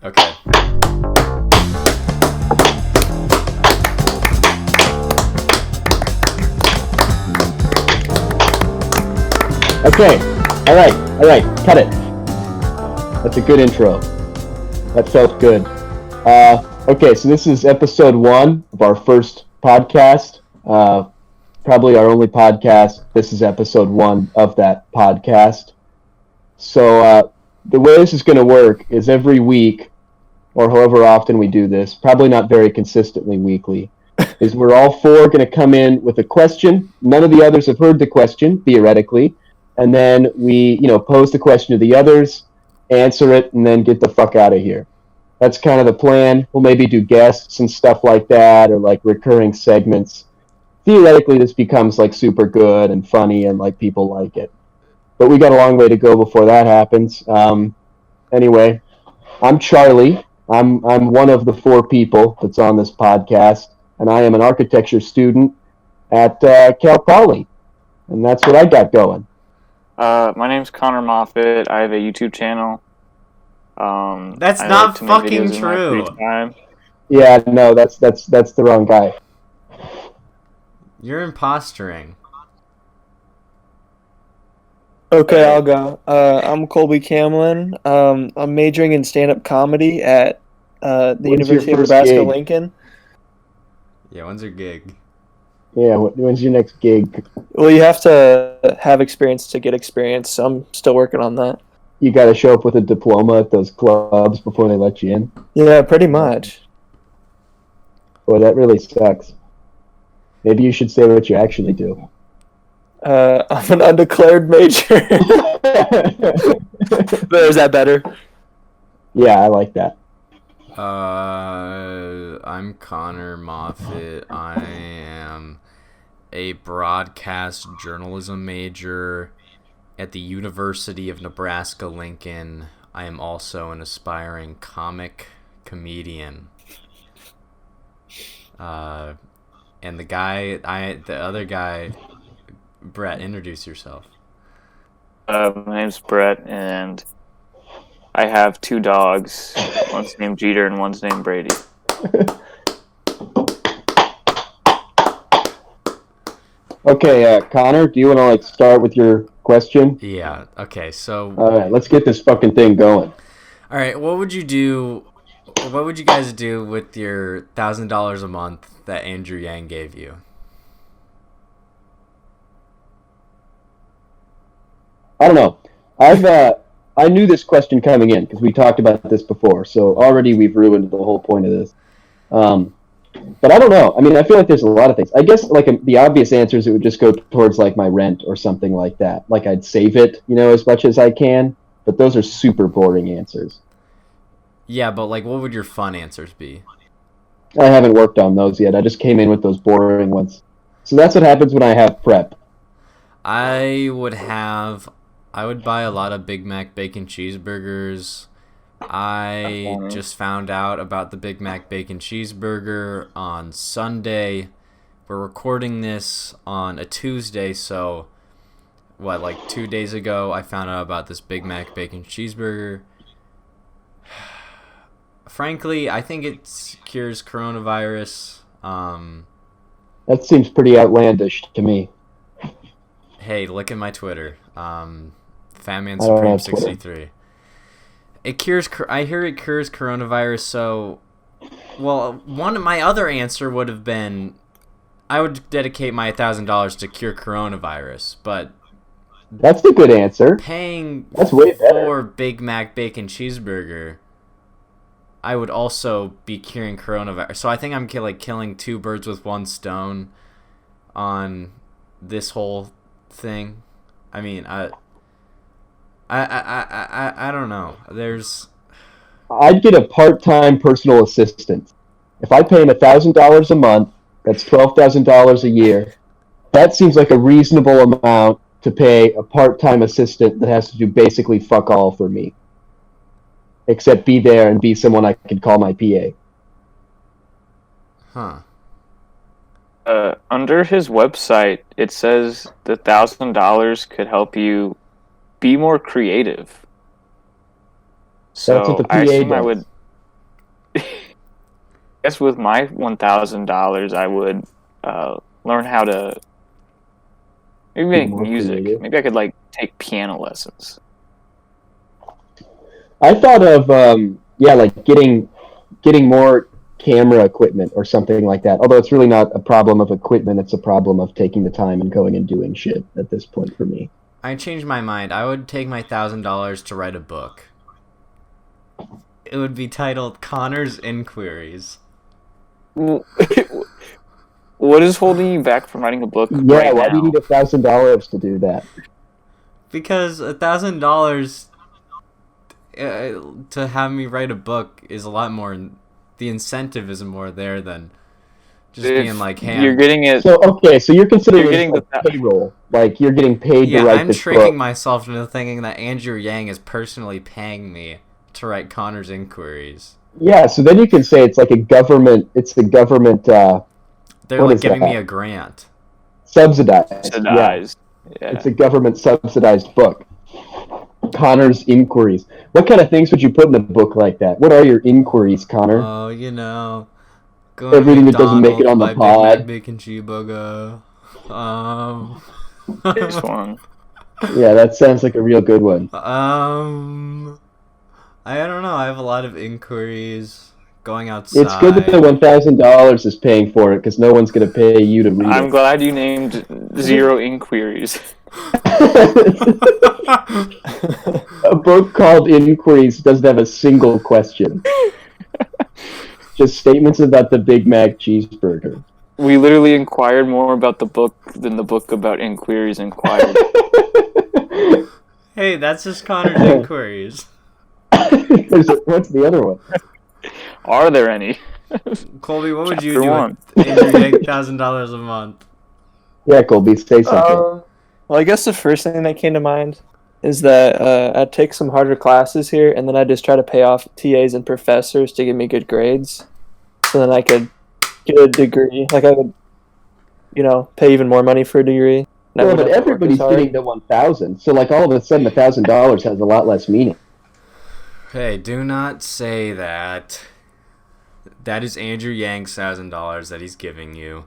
Okay. Okay. All right. Cut it. That's a good intro. That felt good. Okay, so this is episode 1 of our first podcast. Probably our only podcast. This is episode 1 of that podcast. So the way this is going to work is every week, or however often we do this, probably not very consistently weekly, is we're all four going to come in with a question. None of the others have heard the question, theoretically. And then we, pose the question to the others, answer it, and then get the fuck out of here. That's kind of the plan. We'll maybe do guests and stuff like that, or like recurring segments. Theoretically, this becomes like super good and funny, and like people like it. But we got a long way to go before that happens. Anyway, I'm Charlie. I'm one of the 4 people that's on this podcast, and I am an architecture student at Cal Poly, and that's what I got going. My name's Connor Moffitt. I have a YouTube channel. That's not fucking true. Yeah, no, that's the wrong guy. You're imposturing. Okay, I'll go. I'm Colby Camlin. I'm majoring in stand-up comedy at the University of Nebraska-Lincoln. Yeah, when's your gig? Yeah, when's your next gig? Well, you have to have experience to get experience, so I'm still working on that. You got to show up with a diploma at those clubs before they let you in? Yeah, pretty much. Boy, that really sucks. Maybe you should say what you actually do. I'm an undeclared major. Is that better? Yeah, I like that. I'm Connor Moffitt. I am a broadcast journalism major at the University of Nebraska-Lincoln. I am also an aspiring comic comedian. And the other guy, Brett, introduce yourself. My name's Brett, and I have 2 dogs. One's named Jeter and one's named Brady. Okay, Connor, do you want to start with your question? Yeah. Okay. So. All right, let's get this fucking thing going. All right. What would you do? What would you guys do with your $1,000 a month that Andrew Yang gave you? I don't know. I knew this question coming in because we talked about this before, so already we've ruined the whole point of this. But I don't know. I mean, I feel like there's a lot of things. I guess the obvious answer is it would just go towards my rent or something like that. Like I'd save it, as much as I can. But those are super boring answers. Yeah, but what would your fun answers be? I haven't worked on those yet. I just came in with those boring ones. So that's what happens when I have prep. I would buy a lot of Big Mac bacon cheeseburgers. I just found out about the Big Mac bacon cheeseburger on Sunday. We're recording this on a Tuesday, so 2 days ago I found out about this Big Mac bacon cheeseburger. Frankly, I think it cures coronavirus. That seems pretty outlandish to me. Hey, look at my Twitter. Fatman Supreme 63. It cures. I hear it cures coronavirus. So, one of my other answer would have been, I would dedicate my $1,000 to cure coronavirus. But that's a good answer. Paying that's way better. For Big Mac bacon cheeseburger, I would also be curing coronavirus. So I think I'm killing 2 birds with 1 stone on this whole thing. I mean, I don't know. I'd get a part-time personal assistant. If I pay him $1,000 a month, that's $12,000 a year. That seems like a reasonable amount to pay a part-time assistant that has to do basically fuck all for me. Except be there and be someone I can call my PA. Huh. Under his website, it says the $1,000 could help you be more creative. So that's what the PA I assume does. I would guess with my $1,000, I would learn how to maybe Be make more music. creative. Maybe I could like take piano lessons. I thought of like getting more camera equipment or something like that. Although it's really not a problem of equipment, it's a problem of taking the time and going and doing shit at this point for me. I changed my mind. I would take my $1,000 to write a book. It would be titled Connor's Inquiries. What is holding you back from writing a book Yeah, right why now? do you need $1,000 to do that? Because $1,000 to have me write a book is a lot more. The incentive is more there than just being like, "Hey, you're getting it. So you're considering You're this getting like the- payroll, like you're getting paid yeah, to write I'm this tricking book. myself into thinking that Andrew Yang is personally paying me to write Connor's Inquiries." Yeah, so then you can say it's like a government. It's the government. They're What like is giving that? me a grant. Subsidized. Yeah, Subsidized. Yeah. it's a government subsidized book. Connor's Inquiries. What kind of things would you put in a book like that? What are your inquiries, Connor? Oh, going Everything to that doesn't make it on the McDonald's, buy pod. Big Mac Bacon Cheeseburger. This one. Yeah, that sounds like a real good one. I don't know. I have a lot of inquiries. Going outside. It's good that the $1,000 is paying for it because no one's going to pay you to read I'm it. glad you named 0 inquiries. A book called Inquiries doesn't have a single question. Just statements about the Big Mac cheeseburger. We literally inquired more about the book than the book about inquiries inquired. Hey, that's just Connor's Inquiries. What's the other one? Are there any? Colby, what would you Chapter do one. with $1,000 a month? Yeah, Colby, say something. Well, I guess the first thing that came to mind is that I'd take some harder classes here, and then I'd just try to pay off TAs and professors to give me good grades, so then I could get a degree. Like I would, pay even more money for a degree. And I Well, wouldn't but have to work as everybody's hard. getting the 1,000, so like all of a sudden $1,000 has a lot less meaning. Hey, do not say that. That is Andrew Yang's $1,000 that he's giving you.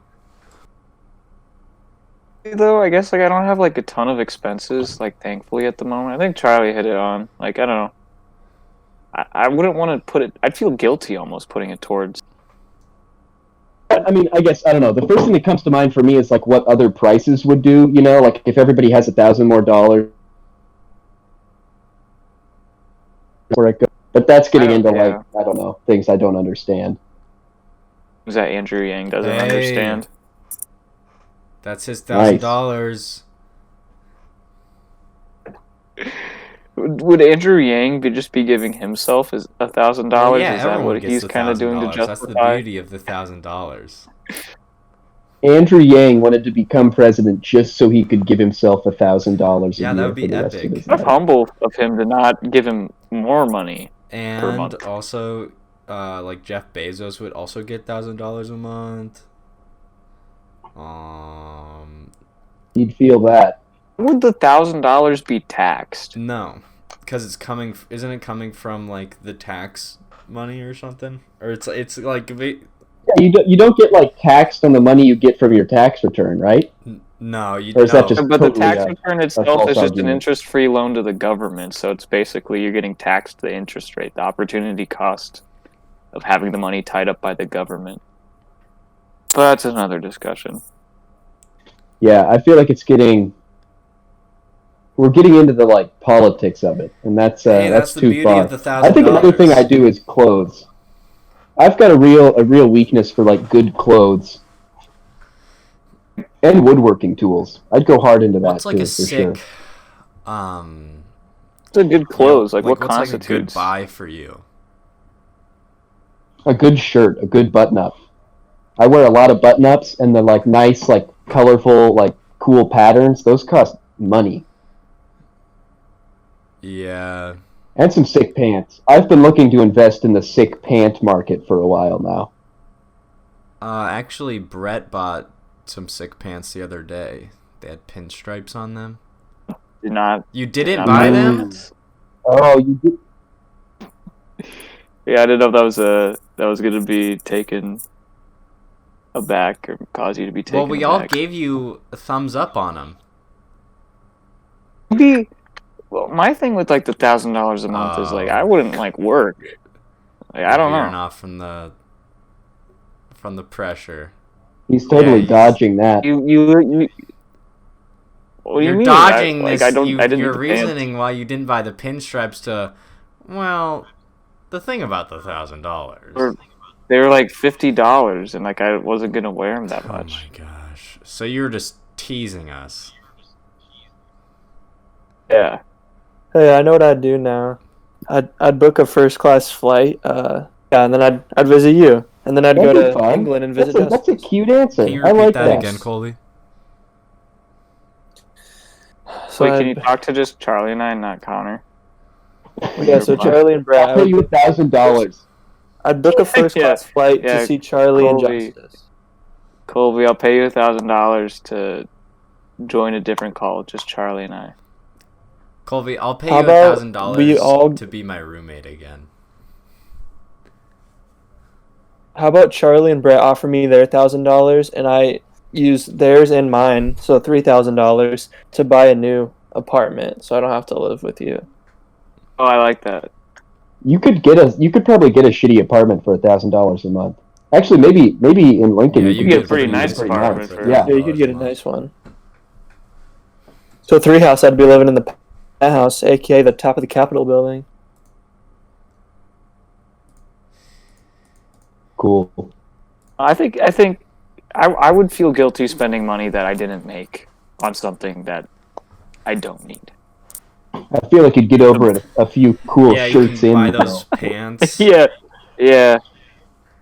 Though I guess like I don't have like a ton of expenses, like thankfully at the moment. I think Charlie hit it on. Like I don't know. I wouldn't want to put it. I'd feel guilty almost putting it towards. I mean, I guess I don't know. The first thing that comes to mind for me is like what other prices would do. Like if everybody has $1,000 more dollars, where it goes. But that's getting into like I don't know things I don't understand. Is that Andrew Yang doesn't Hey. understand? That's his $1,000. Would Andrew Yang just be giving himself his $1,000? Well, yeah, Is that everyone what gets he's the kind of doing to $1,000. That's the justify? beauty of the $1,000. Andrew Yang wanted to become president just so he could give himself $1,000 a Yeah, year that would be for the rest epic. of his How life. humble of him to not give him more money. And month. also, like Jeff Bezos would also get $1,000 a month. You'd feel that. Would the $1,000 be taxed? No, because it's coming. Isn't it coming from like the tax money or something? Or it's like You don't get like taxed on the money you get from your tax return, right? no, you Or is that no. just- But the totally tax a return itself false is just an argument. interest-free loan to the government, so it's basically you're getting taxed the interest rate, the opportunity cost of having the money tied up by the government. But that's another discussion. Yeah, I feel like we're getting into the like politics of it, and that's Hey, that's the too beauty far. of the I think another thing I $1,000. do is clothes. I've got a real weakness for like good clothes and woodworking tools. I'd go hard into that What's like too, a for sick, sure. It's a good clothes. Like what what's like a good constitutes? buy for you? A good shirt, a good button-up. I wear a lot of button-ups, and they're like nice, like colorful, like cool patterns. Those cost money. Yeah. And some sick pants. I've been looking to invest in the sick pant market for a while now. Actually, Brett bought some sick pants the other day. They had pinstripes on them. Did not. You didn't not buy buy them? Oh, you did? Yeah, I didn't know if that was a that was gonna be taken aback or cause you to be taken Well, we all aback. gave you a thumbs up on them. Maybe. Well, my thing with like the $1,000 a month is like I wouldn't like work. Like I don't Veering know. off from the pressure. He's totally Yeah, dodging that. You what do you You're mean? dodging I this. didn't Your need the pants. reasoning why you didn't buy the pinstripes to, well, the thing about the $1,000. They were like $50, and like I wasn't gonna wear them that Oh much. my gosh! So you were just teasing us. Yeah. Hey, I know what I'd do now. I'd book a first class flight. And then I'd visit you, and then I'd That'd go be to fun. England and visit. That's a cute answer. Can you I repeat like that that. again, Colby? So Wait, can you talk to just Charlie and I, not Connor? yeah, so Charlie and Brett, I'll pay you $1,000. I'd book a first class flight yeah, to see Charlie and Colby. Justice. Colby, I'll pay you $1,000 to join a different call, just Charlie and I. Colby, I'll pay How you about we $1,000 all- to be my roommate again. How about Charlie and Brett offer me their $1,000 and I use theirs and mine, so $3,000 to buy a new apartment, so I don't have to live with you. Oh, I like that. You could probably get a shitty apartment for $1,000 a month. Actually, maybe in Lincoln Yeah, you you could get get a pretty something nice apartment for Yeah. Yeah, you could get a nice one. So 3 house, I'd be living in the penthouse, aka the top of the Capitol building. Cool. I think I would feel guilty spending money that I didn't make on something that I don't need. I feel like you'd get over it a few cool Yeah, you shirts can in. buy you those know. pants. Yeah.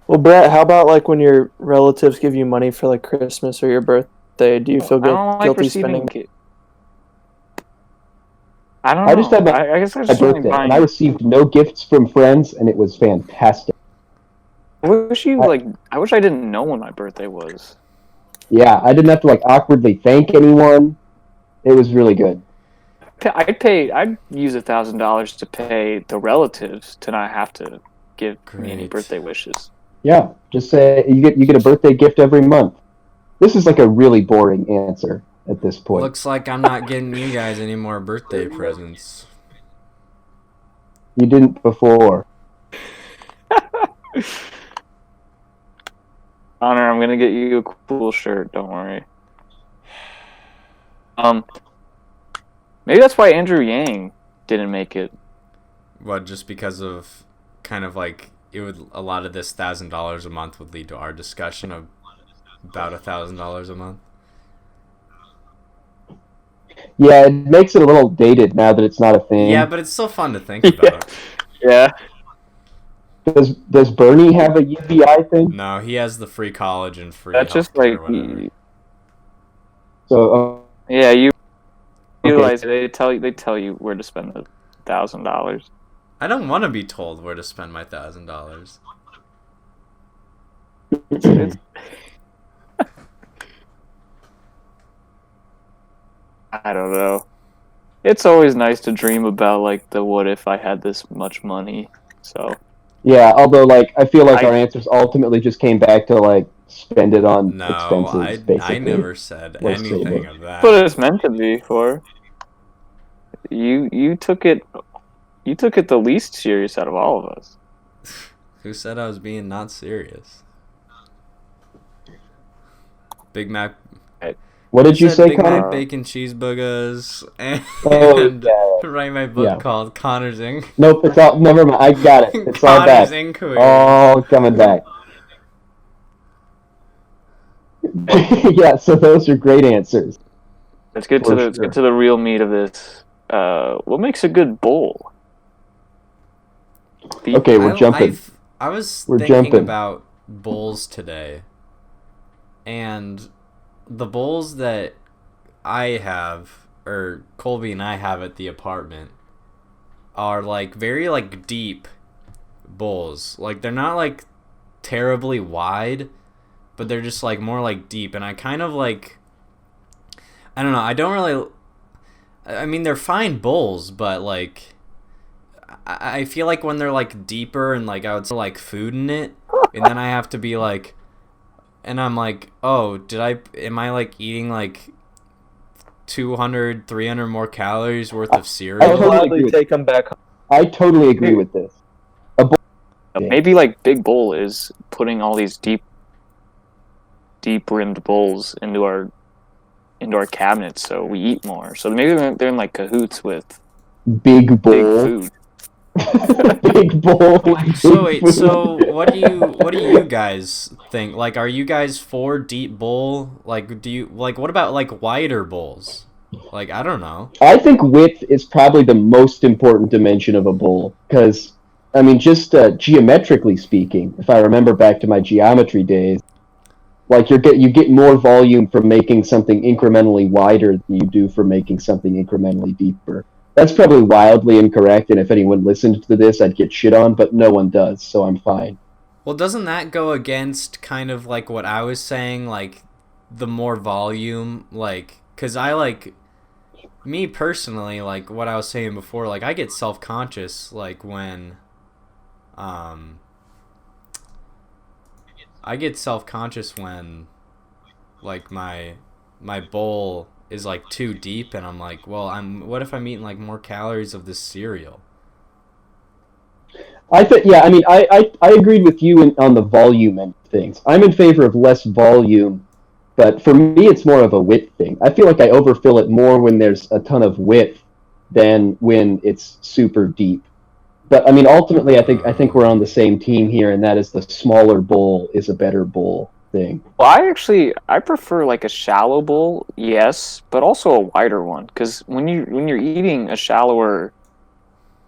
Well, Brett, how about like when your relatives give you money for like Christmas or your birthday? Do you feel I don't like guilty receiving. spending? I don't I know. just had I guess I my just like birthday, buying. and I received no gifts from friends, and it was fantastic. I wish I didn't know when my birthday was. Yeah, I didn't have to like awkwardly thank anyone. It was really good. I'd use $1,000 to pay the relatives to not have to give me any Great. birthday wishes. Yeah, just say you get a birthday gift every month. This is like a really boring answer at this point. Looks like I'm not getting you guys any more birthday presents. You didn't before. Connor, I'm gonna get you a cool shirt. Don't worry. Maybe that's why Andrew Yang didn't make it. What, just because of kind of like a lot of this $1,000 a month would lead to our discussion of about $1,000 a month. Yeah, it makes it a little dated now that it's not a thing. Yeah, but it's still fun to think about. Yeah. Does Bernie have a UBI thing? No, he has the free college and free That's just healthcare like or whatever. So yeah, you Okay. realize they tell you where to spend the $1,000. I don't want to be told where to spend my $1,000. It's I don't know. It's always nice to dream about like the what if I had this much money. So yeah, although like I feel like our answers ultimately just came back to like spend it on No, expenses. Basically, I never said Let's see, anything look. of that. what it's meant to be for. You took it the least serious out of all of us. Who said I was being not serious? Big Mac. What did you said say, Big Connor? Mac bacon cheeseburgers and Oh, yeah. write my book Yeah. called Connor's Inc. Nope, it's all. Never mind. I got it. It's all Connor's back. Inquiry. All coming back. Yeah, so those are great answers. Let's get For to sure. the real meat of this. What makes a good bowl? Okay, we're jumping. I was We're thinking jumping. about bowls today, and the bowls that I have, or Colby and I have at the apartment, are like very like deep bowls. Like they're not like terribly wide, but they're just like more like deep. And I kind of like, I don't know. I don't really. I mean, they're fine bowls, but like, I feel like when they're like deeper and like I would say like food in it, and then I have to be like, and I'm like, oh, am I like eating like 200, 300 more calories worth of I'll cereal? totally agree gladly with take them back home. I totally agree with this. Maybe like Big Bowl is putting all these deep rimmed bowls into our cabinets, so we eat more. So maybe they're in like cahoots with Big big bowl. food. Big bowl. So big wait, food. so what do you guys think? Like, are you guys for deep bowl? Like, do you like what about like wider bowls? Like, I don't know. I think width is probably the most important dimension of a bowl because, I mean, just geometrically speaking, if I remember back to my geometry days, like you get more volume from making something incrementally wider than you do from making something incrementally deeper. That's probably wildly incorrect, and if anyone listened to this, I'd get shit on, but no one does, so I'm fine. Well, doesn't that go against kind of like what I was saying? Like, the more volume, like, because I like, me personally, like what I was saying before, like I get self-conscious like when I get self-conscious when like my bowl is like too deep and I'm like, well, what if I'm eating like more calories of this cereal? I think, yeah, I mean, I agreed with you on the volume and things. I'm in favor of less volume, but for me, it's more of a width thing. I feel like I overfill it more when there's a ton of width than when it's super deep. But I mean, ultimately, I think we're on the same team here, and that is the smaller bowl is a better bowl thing. Well, I prefer like a shallow bowl, yes, but also a wider one because when you're eating a shallower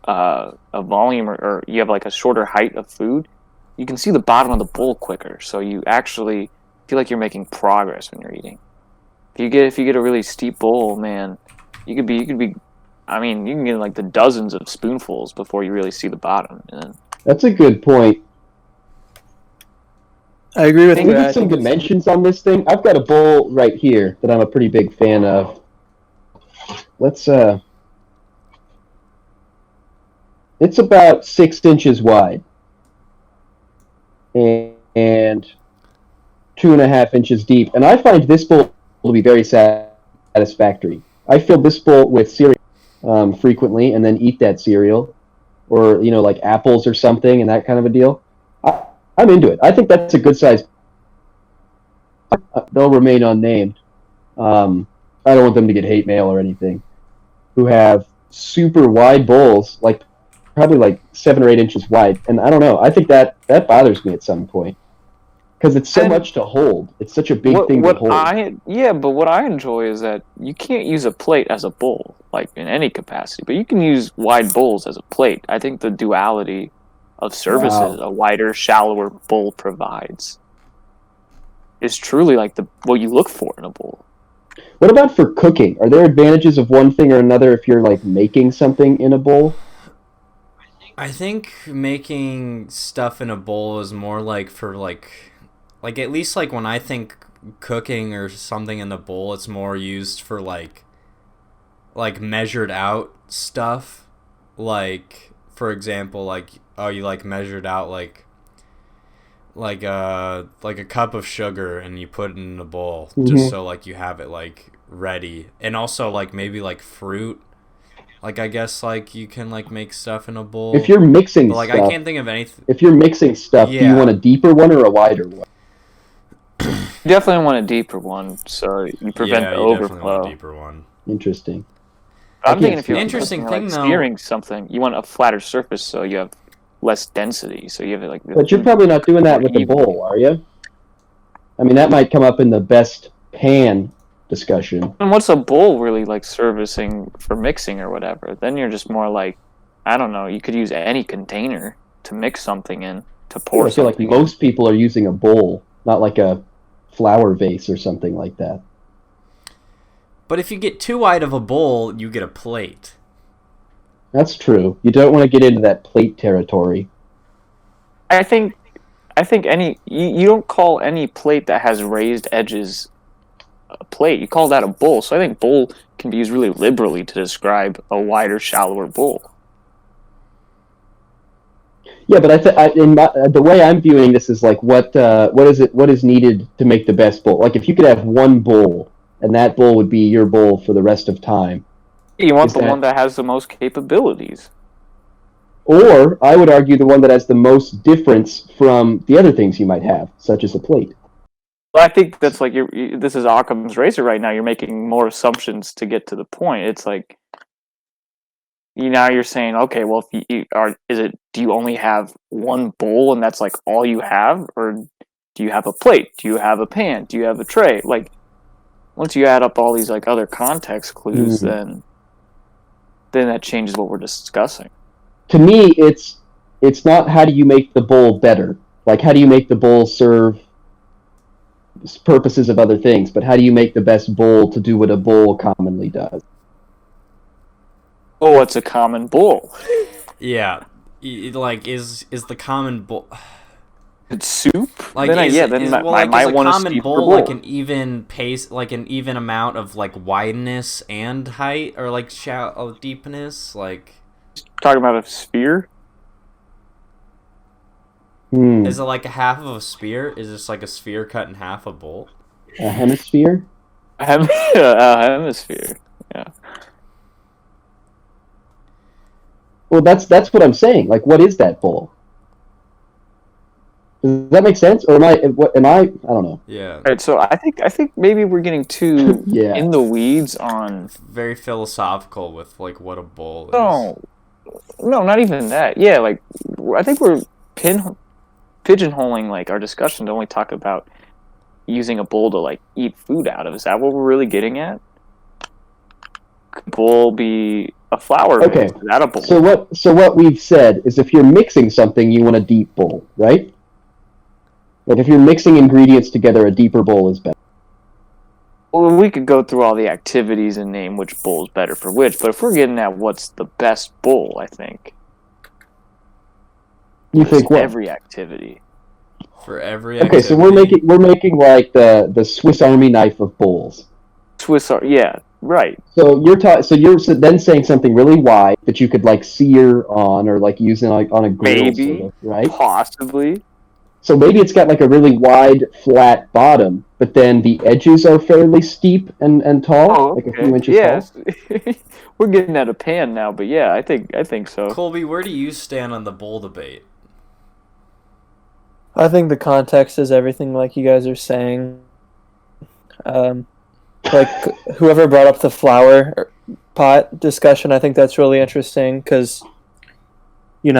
a volume or you have like a shorter height of food, you can see the bottom of the bowl quicker. So you actually feel like you're making progress when you're eating. If you get a really steep bowl, man, you could be. I mean, you can get like the dozens of spoonfuls before you really see the bottom. And That's a good point. I agree with Can we you. I get some think it's- dimensions on this thing? I've got a bowl right here that I'm a pretty big fan of. Let's it's about 6 inches wide and 2.5 inches deep, and I find this bowl to be very satisfactory. I fill this bowl with cereal frequently, and then eat that cereal, or like apples or something, and that kind of a deal. I'm into it. I think that's a good size. They'll remain unnamed. I don't want them to get hate mail or anything. Who have super wide bowls, like probably like 7 or 8 inches wide, and I don't know. I think that bothers me at some point because it's so And much to hold. It's such a big thing to hold. But what I enjoy is that you can't use a plate as a bowl, like in any capacity, but you can use wide bowls as a plate. I think the duality of services Wow. a wider, shallower bowl provides is truly like what you look for in a bowl. What about for cooking? Are there advantages of one thing or another if you're like making something in a bowl? I think making stuff in a bowl is more like for like at least like when I think cooking or something in the bowl, it's more used for like measured out stuff. Like, for example, like, oh, you like measured out like a cup of sugar and you put it in a bowl just so like you have it like ready. And also like maybe like fruit. Like, I guess like you can like make stuff in a bowl. If you're mixing But like stuff, I can't think of anything. if you're mixing stuff, do you Yeah. want a deeper one or a wider one? You definitely want a deeper one, so you prevent Yeah, the you definitely want overflow. a deeper one. Interesting. I'm I thinking can't if you're see- Interesting cooking or, thing, like, though- searing something, you want a flatter surface so you have less density. So you have like. But you're probably not doing that More with a evenly. bowl, are you? I mean, that might come up in the best pan discussion. And what's a bowl really like servicing for mixing or whatever? Then you're just more like, I don't know. You could use any container to mix something in, to pour I feel like something. most people are using a bowl, not like a flower vase or something like that. But if you get too wide of a bowl, you get a plate. That's true. You don't want to get into that plate territory. I think any you don't call any plate that has raised edges a plate. You call that a bowl. So I think bowl can be used really liberally to describe a wider, shallower bowl. Yeah, but the way I'm viewing this is like what is needed to make the best bowl. Like if you could have one bowl, and that bowl would be your bowl for the rest of time. You want Is the that- one that has the most capabilities. Or I would argue the one that has the most difference from the other things you might have, such as a plate. Well, I think that's like this is Occam's razor right now. You're making more assumptions to get to the point. It's like now you're saying, okay, well, if do you only have one bowl and that's like all you have, or do you have a plate? Do you have a pan? Do you have a tray? Like once you add up all these like other context clues, then that changes what we're discussing. To me, it's not how do you make the bowl better. Like how do you make the bowl serve purposes of other things, but how do you make the best bowl to do what a bowl commonly does? Oh, what's a common bowl? Yeah, like is the common bowl? It's soup. Like then is I might a want a common steeper bowl bowl. like an even pace, like an even amount of like wideness and height, or like shallow deepness, like. Talking about a sphere. Is it like a half of a sphere? Is this like a sphere cut in half a bowl? A hemisphere? A hemisphere. Yeah. Well, that's what I'm saying. Like, what is that bowl? Does that make sense, or am I? I don't know. Yeah. All right, so I think maybe we're getting too Yeah. in the weeds on. Very philosophical with like what a bowl is. No, not even that. Yeah, like I think we're pigeonholing like our discussion to only talk about using a bowl to like eat food out of. Is that what we're really getting at? Could a bowl be a flour Okay. vase? Is that a bowl? So what we've said is if you're mixing something, you want a deep bowl, right? Like if you're mixing ingredients together, a deeper bowl is better. Well, we could go through all the activities and name which bowl is better for which, but if we're getting at what's the best bowl, I think. You think what? Every activity. For every Okay, activity. so we're making like the Swiss Army knife of bowls. Yeah, right. So you're then saying something really wide that you could like sear on or like use on a grill, Maybe, sort of, right? Possibly. So maybe it's got like a really wide, flat bottom, but then the edges are fairly steep and tall, Oh, like okay. a few inches Yes. tall. We're getting at a pan now, but yeah, I think so. Colby, where do you stand on the bowl debate? I think the context is everything, like you guys are saying. Like whoever brought up the flower pot discussion, I think that's really interesting because, you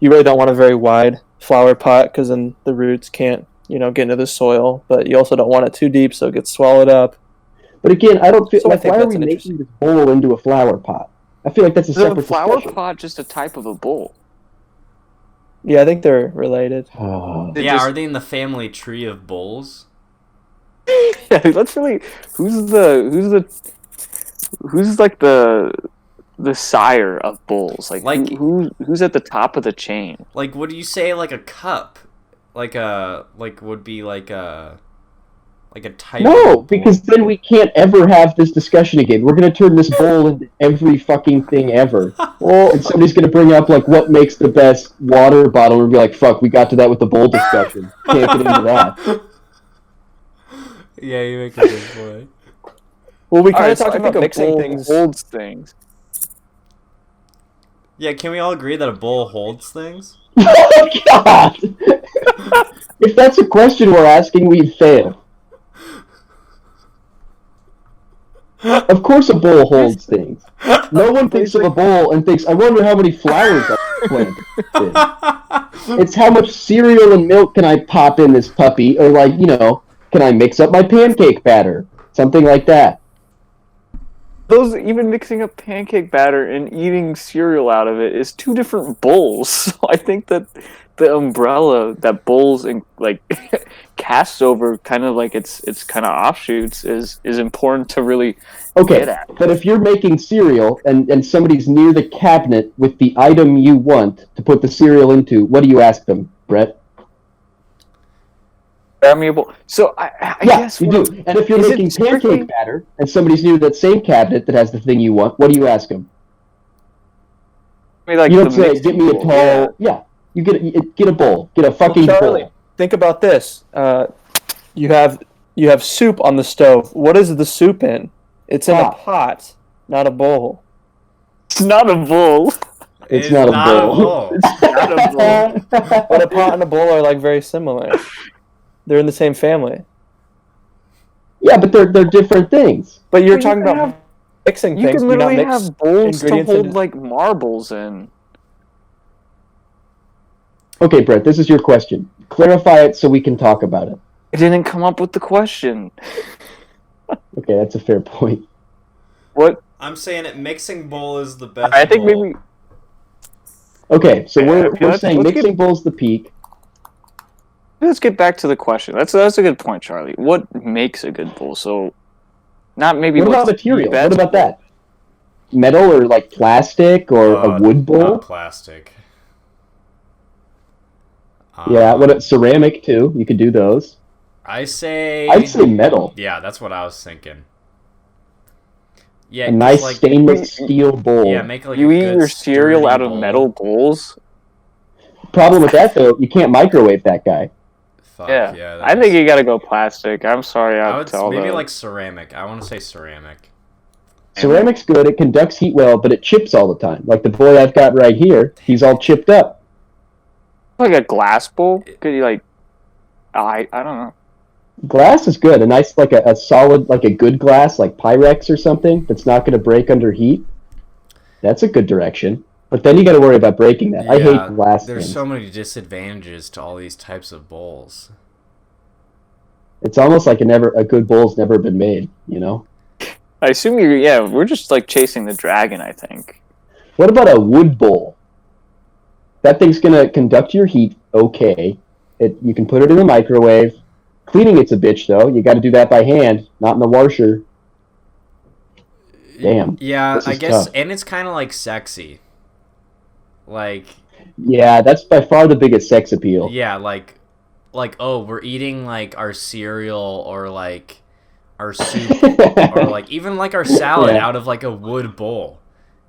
really don't want a very wide flower pot because then the roots can't, get into the soil. But you also don't want it too deep so it gets swallowed up. But again, I don't feel So I like think why are that's we an making this bowl into a flower pot? I feel like that's a Is a separate flower discussion. pot just a type of a bowl? Yeah, I think they're related. It Yeah, just- are they in the family tree of bowls? Yeah, let's really. Who's like the sire of bulls? Like who's at the top of the chain? Like, would you say like a cup? Would be like a type of No, bowl? because then we can't ever have this discussion again. We're going to turn this bowl into every fucking thing ever. And somebody's going to bring up, like, what makes the best water bottle, and we'll be like, fuck, we got to that with the bowl discussion. Can't get into that. Yeah, you make a good point. Well, we All kind right, of so talked I think about a mixing bowl things. holds things. Yeah, can we all agree that a bowl holds things? Oh, God! If that's a question we're asking, we'd fail. Of course a bowl holds things. No one thinks of a bowl and thinks, I wonder how many flowers I planted. It's how much cereal and milk can I pop in this puppy, or like, can I mix up my pancake batter? Something like that. Even mixing up pancake batter and eating cereal out of it is two different bowls. So I think that the umbrella that bowls and like casts over kind of like its kind of offshoots is important to really Okay, get at. but if you're making cereal and somebody's near the cabinet with the item you want to put the cereal into, what do you ask them, Brett? Amiable. So I guess you do. And if you're is it making strictly- pancake batter and somebody's near that same cabinet that has the thing you want, what do you ask them? I mean, like You the don't say, mixing "Get me a bowl, tall." Yeah, You get a bowl. Get a fucking Charlie, bowl. think about this. You have soup on the stove. What is the soup in? It's in a pot, not a bowl. It's not a bowl. It's not a bowl. It's not a bowl. But a pot and a bowl are like very similar. They're in the same family. Yeah, but they're different things. But you're Well, talking you can about mixing You things. can Do not literally mix have bowls to ingredients hold in- like marbles in. Okay, Brett, this is your question. Clarify it so we can talk about it. I didn't come up with the question. Okay, that's a fair point. What? I'm saying it. Mixing bowl is the best. I think bowl. maybe. Okay, so we're let's saying get- mixing bowl's the peak. Let's get back to the question. That's a good point, Charlie. What makes a good bowl? So, not maybe. What about what's the material? best What about bowl? that? Metal or like plastic or a wood bowl? Not plastic. Yeah, what ceramic too? You could do those. I'd say metal. Yeah, that's what I was thinking. Yeah, A 'cause, nice like, stainless steel bowl. Yeah, make like You a eat good your cereal sturdy out of bowl. metal bowls? Problem with that though, you can't microwave that guy. Fuck, Yeah. that I think is- you gotta go plastic. I'm sorry, I I'll would tell maybe the- like ceramic. I want to say ceramic. Ceramic's good, it conducts heat well, but it chips all the time. Like the boy I've got right here, he's all chipped up. like a glass bowl. Could you like? I don't know. Glass is good. A nice, like a solid, like a good glass, like Pyrex or something, that's not going to break under heat. That's a good direction. But then you got to worry about breaking that. I Yeah, hate glass There's things. so many disadvantages to all these types of bowls. It's almost like a good bowl's never been made, you know? I assume you. Yeah, we're just like chasing the dragon. I think. What about a wood bowl? That thing's going to conduct your heat okay. You can put it in the microwave. Cleaning it's a bitch, though. You got to do that by hand, not in the washer. Damn. Yeah, This I is guess, tough. and it's kind of like sexy. Like, Yeah, that's by far the biggest sex appeal. yeah, like oh, we're eating like our cereal or like our soup or like even like our salad Yeah. out of like a wood bowl,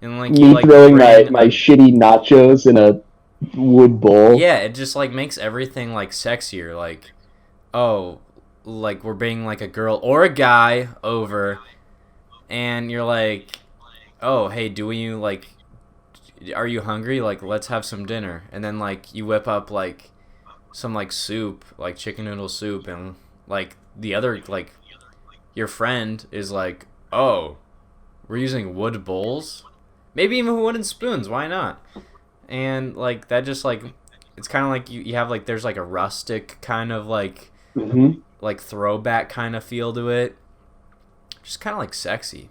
and like Me you like throwing bring my a- shitty nachos in a wood bowl. Yeah, it just like makes everything like sexier. Like, oh, like we're being like a girl or a guy over, and you're like, oh, hey, are you hungry? Like, let's have some dinner. And then like you whip up like some like soup, like chicken noodle soup, and like the other like your friend is like, oh, we're using wood bowls, maybe even wooden spoons. Why not? And like that just like it's kind of like you have like there's like a rustic kind of like hmm like throwback kind of feel to it, just kind of like sexy.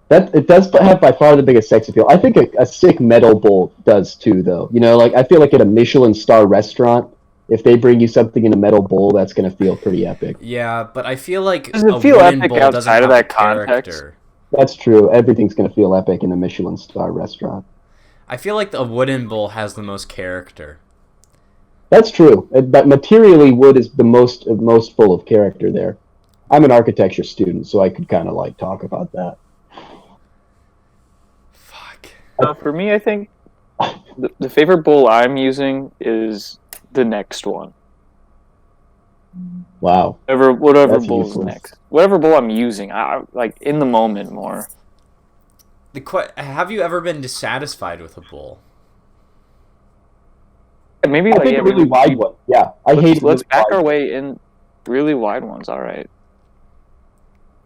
That it does have by far the biggest sex appeal. I think a sick metal bowl does too, though. You know, like I feel like at a Michelin star restaurant, if they bring you something in a metal bowl, that's gonna feel pretty epic. Yeah, but I feel like Does it a feel wooden epic bowl doesn't outside of have that a character. context? That's true. Everything's gonna feel epic in a Michelin star restaurant. I feel like the wooden bowl has the most character. That's true. But materially, wood is the most full of character there. I'm an architecture student, so I could kind of like talk about that. Fuck. For me, I think the favorite bowl I'm using is the next one. Wow. Whatever That's bowl is useless. next. Whatever bowl I'm using, I like in the moment more. Have you ever been dissatisfied with a bowl? Maybe I like think a really wide one. Yeah, I hate. Let's really back wide our way in really wide ones. All right.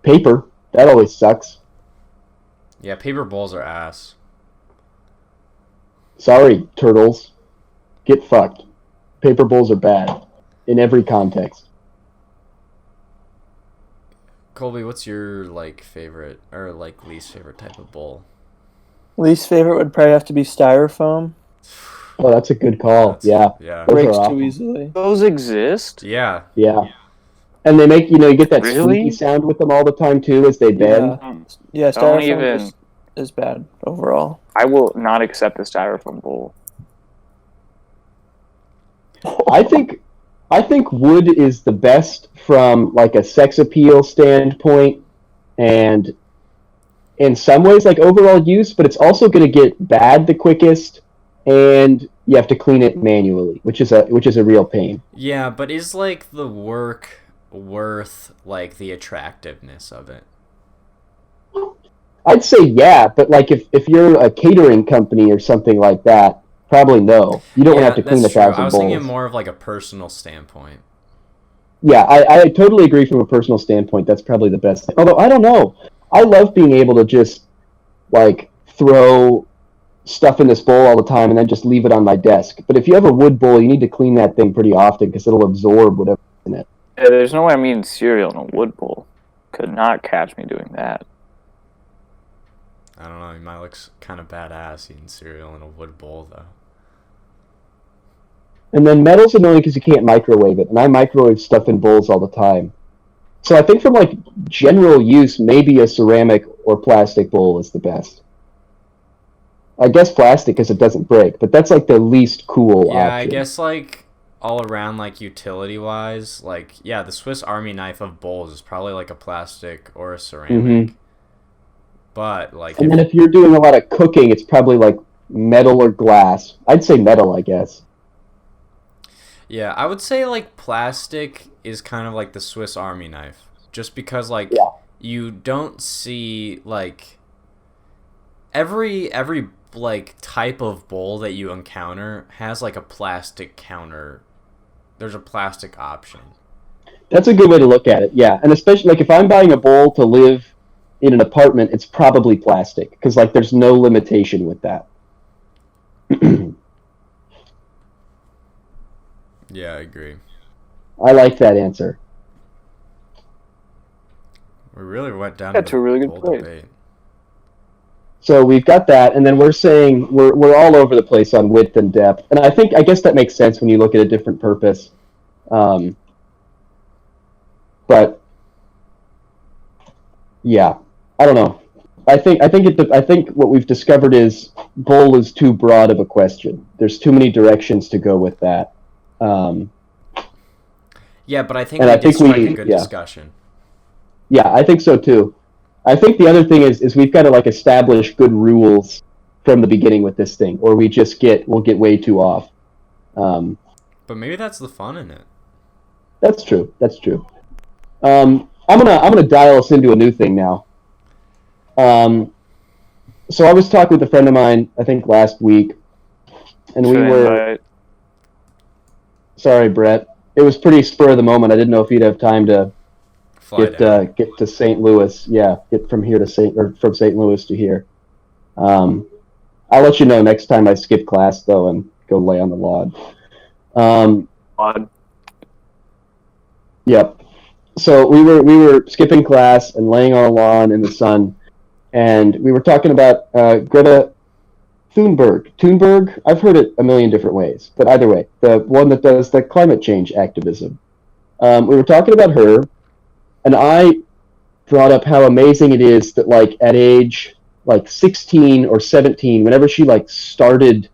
paper. That always sucks. Yeah, paper bowls are ass. Sorry, turtles. Get fucked. Paper bowls are bad in every context. Colby, what's your like favorite or like least favorite type of bowl? Least favorite would probably have to be styrofoam. Oh, that's a good call. That's- Yeah, Yeah. Those Breaks are too awful. easily. Those exist. Yeah. yeah. And they make you get that Really? squeaky sound with them all the time too as they bend. Yeah, Don't styrofoam even. is bad overall. I will not accept a styrofoam bowl. I think wood is the best from like a sex appeal standpoint, and in some ways like overall use, but it's also going to get bad the quickest, and you have to clean it manually, which is a real pain. Yeah, but is like the work worth like the attractiveness of it? I'd say yeah, but like if you're a catering company or something like that, probably no. You don't have to clean that's 1,000 true. I was bowls. thinking more of like a personal standpoint. Yeah, I totally agree from a personal standpoint. That's probably the best thing. Although I don't know, I love being able to just like throw stuff in this bowl all the time and then just leave it on my desk. But if you have a wood bowl, you need to clean that thing pretty often because it'll absorb whatever's in it. Yeah, there's no way I'm eating cereal in a wood bowl. Could not catch me doing that. I don't know. You might look kind of badass eating cereal in a wood bowl, though. And then metal's annoying because you can't microwave it, and I microwave stuff in bowls all the time. So I think from like general use, maybe a ceramic or plastic bowl is the best. I guess plastic because it doesn't break, but that's like the least cool Yeah, option. I guess like all around like utility wise, like yeah, the Swiss Army knife of bowls is probably like a plastic or a ceramic. But like, and then if you're doing a lot of cooking, it's probably like metal or glass. I'd say metal, I guess. yeah, I would say like plastic is kind of like the Swiss Army knife, just because like you don't see like every like type of bowl that you encounter has like a plastic counter. There's a plastic option. That's a good way to look at it. Yeah, and especially like if I'm buying a bowl to live in an apartment, it's probably plastic because like there's no limitation with that. Yeah, I agree. I like that answer. We really went down That's to a really good bowl point. debate. So we've got that, and then we're saying we're all over the place on width and depth, and I guess that makes sense when you look at a different purpose. But yeah, I don't know. I think what we've discovered is bowl is too broad of a question. There's too many directions to go with that. Yeah, but I think And we I did think strike we- a good yeah. discussion. Yeah, I think so too. I think the other thing is we've got to like establish good rules from the beginning with this thing, or we'll get way too off. But maybe that's the fun in it. That's true. That's true. I'm gonna dial us into a new thing now. So I was talking with a friend of mine, I think last week, and we were. Sorry, Brett. It was pretty spur of the moment. I didn't know if you'd have time to get to St. Louis. Yeah, get from here to from St. Louis to here. I'll let you know next time I skip class though and go lay on the lawn. Yep. So we were skipping class and laying on a lawn in the sun, and we were talking about Greta Thunberg. I've heard it a million different ways, but either way, the one that does the climate change activism. We were talking about her, and I brought up how amazing it is that like at age like 16 or 17, whenever she like started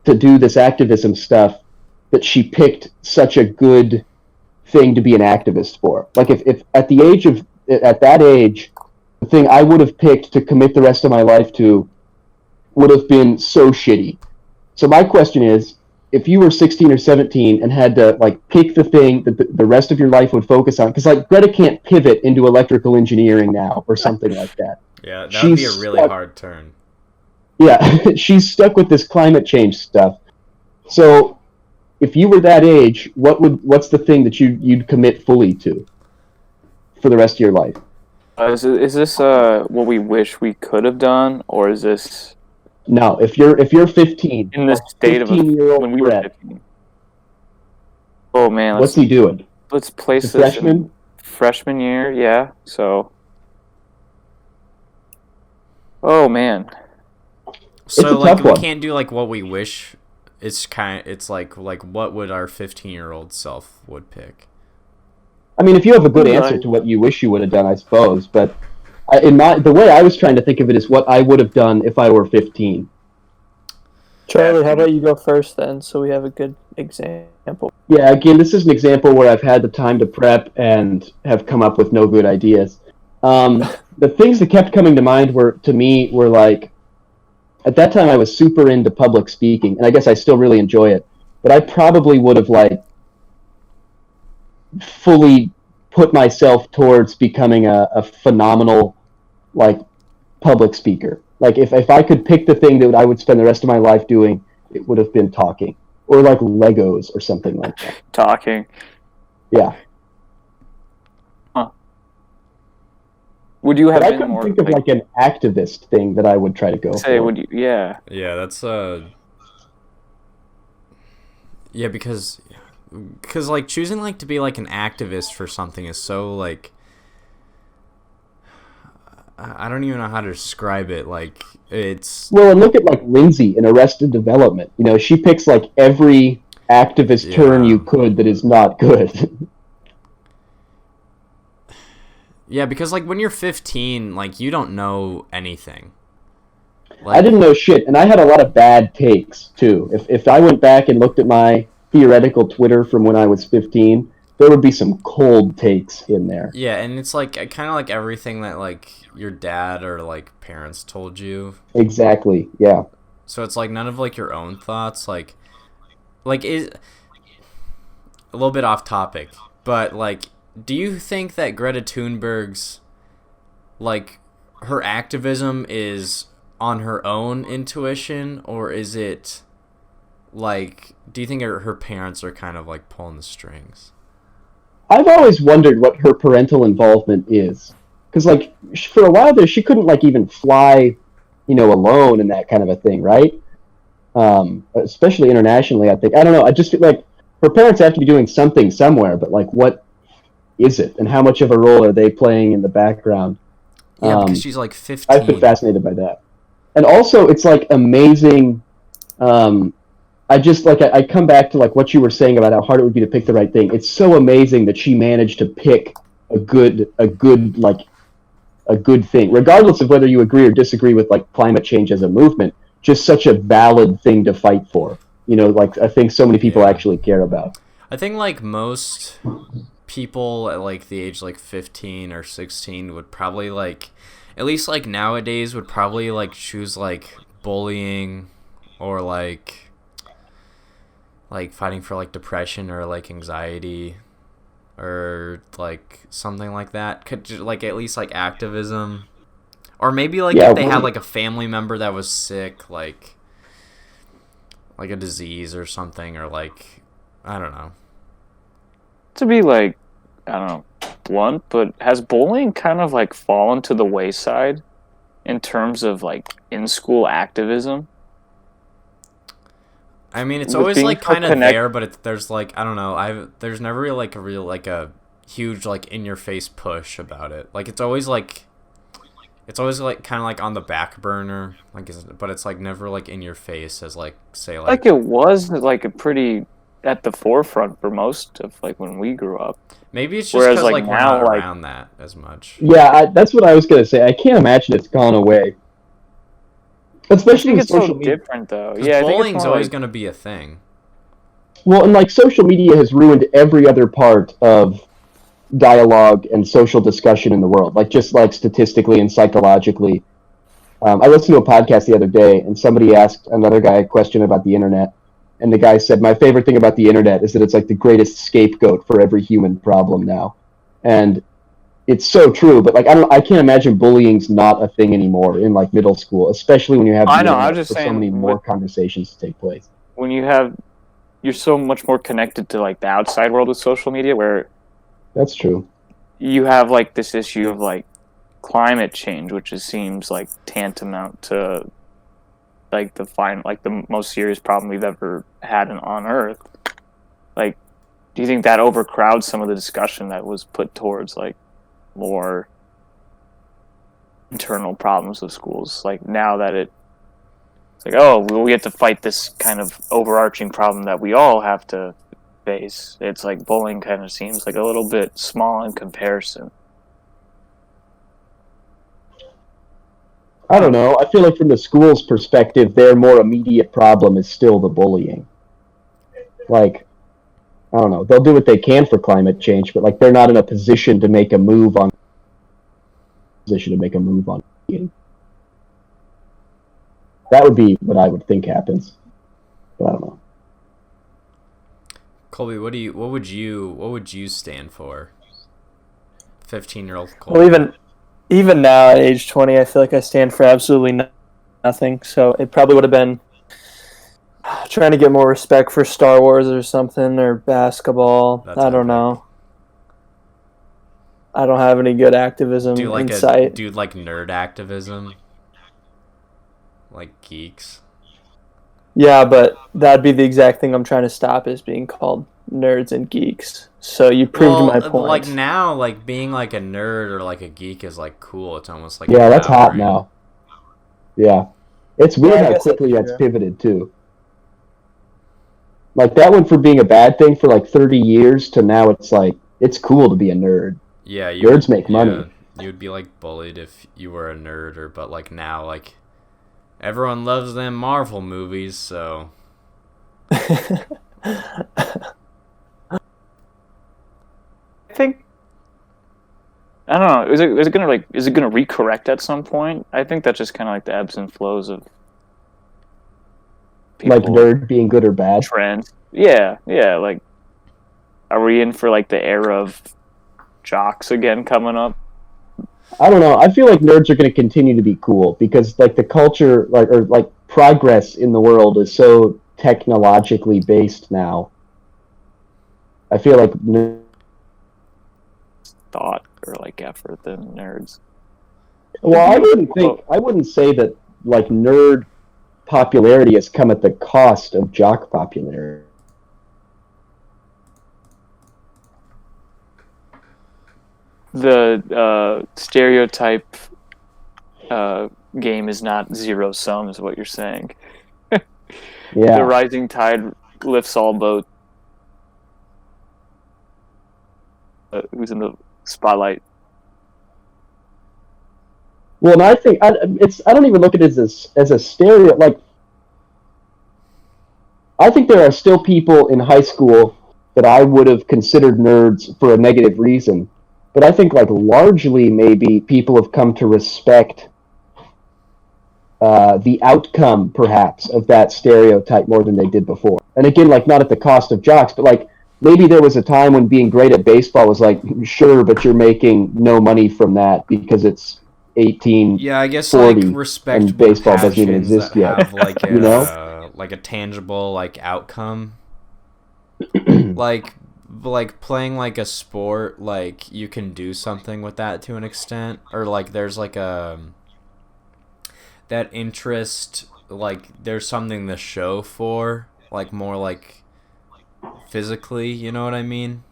to do this activism stuff, that she picked such a good thing to be an activist for. Like if at that age, the thing I would have picked to commit the rest of my life to would have been so shitty. So my question is, if you were 16 or 17 and had to like pick the thing that the rest of your life would focus on, because like Greta can't pivot into electrical engineering now or something like that. Yeah, that would be a really hard turn. Yeah, she's stuck with this climate change stuff. So if you were that age, what's the thing that you'd commit fully to for the rest of your life? Is this what we wish we could have done, or is this No, if you're 15 in the state of 15-year-old when we were Brett, 15? Oh man, what's he doing? let's place The this freshman? in freshman year. Yeah, so. Oh man, So a like tough we one. can't do like what we wish. It's like what would our 15-year-old self would pick? I mean, if you have a good Right. answer to what you wish you would have done, I suppose. But the way I was trying to think of it is what I would have done if I were 15. Charlie, how about you go first then, so we have a good example. Yeah, again, this is an example where I've had the time to prep and have come up with no good ideas. The things that kept coming to mind were like at that time I was super into public speaking, and I guess I still really enjoy it. But I probably would have like fully put myself towards becoming a phenomenal like public speaker. Like if I could pick the thing that I would spend the rest of my life doing, it would have been talking or like Legos or something like that. Talking. Yeah. Huh. Would you have But I been couldn't more think of like an activist thing that I would try to go say? for. Would you? Yeah. Yeah, that's yeah, because like choosing like to be like an activist for something is so like I don't even know how to describe it. Like it's Well, and look at like Lindsay in Arrested Development. You know, she picks like every activist turn you could that is not good. Yeah, because like when you're 15, like you don't know anything. Like, I didn't know shit, and I had a lot of bad takes too. If I went back and looked at my theoretical Twitter from when I was 15, there would be some cold takes in there. Yeah, and it's like kind of like everything that like your dad or like parents told you. Exactly. Yeah. So it's like none of like your own thoughts. Like is a little bit off topic, but like, do you think that Greta Thunberg's like her activism is on her own intuition, or is it like, do you think her parents are kind of like pulling the strings? I've always wondered what her parental involvement is, because like for a while there she couldn't like even fly, you know, alone and that kind of a thing, right? Especially internationally, I think. I don't know. I just feel like her parents have to be doing something somewhere, but like what is it, and how much of a role are they playing in the background? Yeah, because she's like 15. I've been fascinated by that, and also it's like amazing. I just like I come back to like what you were saying about how hard it would be to pick the right thing. It's so amazing that she managed to pick a good thing, regardless of whether you agree or disagree with like climate change as a movement. Just such a valid thing to fight for. You know, like I think so many people actually care about. I think like most people at like the age like 15 or 16 would probably like, at least like nowadays, would probably like choose like bullying or like fighting for like depression or like anxiety or like something like that. Could like at least like activism, or maybe like if they had like a family member that was sick, like a disease or something, or like I don't know. To be like, I don't know, blunt, but has bullying kind of like fallen to the wayside in terms of like in school activism? I mean, it's always like kind of there, but there's like I don't know. There's never really like a real like a huge like in your face push about it. Like it's always like kind of like on the back burner, like but it's like never like in your face as like say like it was like a pretty at the forefront for most of like when we grew up. Maybe it's just because like we're not around that as much. Yeah, that's what I was gonna say. I can't imagine it's gone away. Especially with social media. Different though. Yeah, bullying's always going to be a thing. Well, and like social media has ruined every other part of dialogue and social discussion in the world. Like just like statistically and psychologically. I listened to a podcast the other day, and somebody asked another guy a question about the internet, and the guy said, "My favorite thing about the internet is that it's like the greatest scapegoat for every human problem now," and it's so true, but like I can't imagine bullying's not a thing anymore in like middle school, especially when you have so many more conversations to take place. When you're so much more connected to like the outside world with social media, where that's true. You have like this issue of like climate change, which seems like tantamount to like the most serious problem we've ever had on Earth. Like, do you think that overcrowds some of the discussion that was put towards like more internal problems of schools? Like now that it's like, oh, we have to fight this kind of overarching problem that we all have to face. It's like bullying kind of seems like a little bit small in comparison. I don't know. I feel like from the school's perspective, their more immediate problem is still the bullying. Like, I don't know. They'll do what they can for climate change, but like they're not in a position to make a move on. That would be what I would think happens. But I don't know. Colby, what would you stand for? 15-year-old Colby. Well, even now at age 20, I feel like I stand for absolutely nothing. So it probably would have been trying to get more respect for Star Wars or something, or basketball. I don't know. I don't have any good activism insight. Do like nerd activism? Like geeks? Yeah, but that'd be the exact thing I'm trying to stop, is being called nerds and geeks. So you proved my point. Like now, like being like a nerd or like a geek is like cool. It's almost like that's hot now. Yeah, it's weird how quickly that's pivoted too. Like that went from being a bad thing for like 30 years to now it's like it's cool to be a nerd. Yeah, nerds make money. You would be like bullied if you were a nerd, but like now, like everyone loves them Marvel movies, so. I think, I don't know. Is it gonna recorrect at some point? I think that's just kind of like the ebbs and flows of people, like nerd being good or bad trends. Yeah. Like, are we in for like the era of jocks again coming up? I don't know. I feel like nerds are going to continue to be cool because like the culture, like progress in the world is so technologically based now. I feel like thought or like effort than nerds. Well, I wouldn't say that like nerd popularity has come at the cost of jock popularity. The stereotype game is not zero sum, is what you're saying. Yeah. The rising tide lifts all boats. Who's in the spotlight? Well, and I think I don't even look at it as a stereo. Like, I think there are still people in high school that I would have considered nerds for a negative reason. But I think, like, largely maybe people have come to respect the outcome, perhaps, of that stereotype more than they did before. And again, like, not at the cost of jocks, but, like, maybe there was a time when being great at baseball was like, sure, but you're making no money from that because it's 18. Yeah, I guess 40, like respect and baseball doesn't even exist yet. Have, like, you know, like a tangible like outcome. like playing like a sport, like you can do something with that to an extent, or like there's like that interest, like there's something to show for, like more like physically, you know what I mean?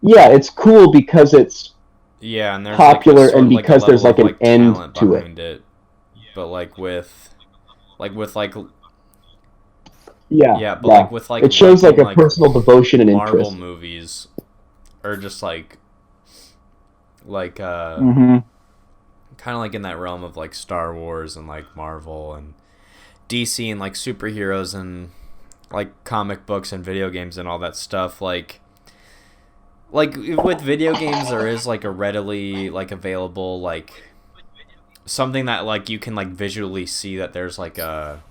Yeah, it's cool because it's and there's popular, like and because there's like an end to it. But like with but like with like it shows like a personal devotion and Marvel interest. Movies, or just like kind of like in that realm of like Star Wars and like Marvel and DC and like superheroes and like comic books and video games and all that stuff. Like with video games, there is like a readily like available like something that like you can like visually see that there's like an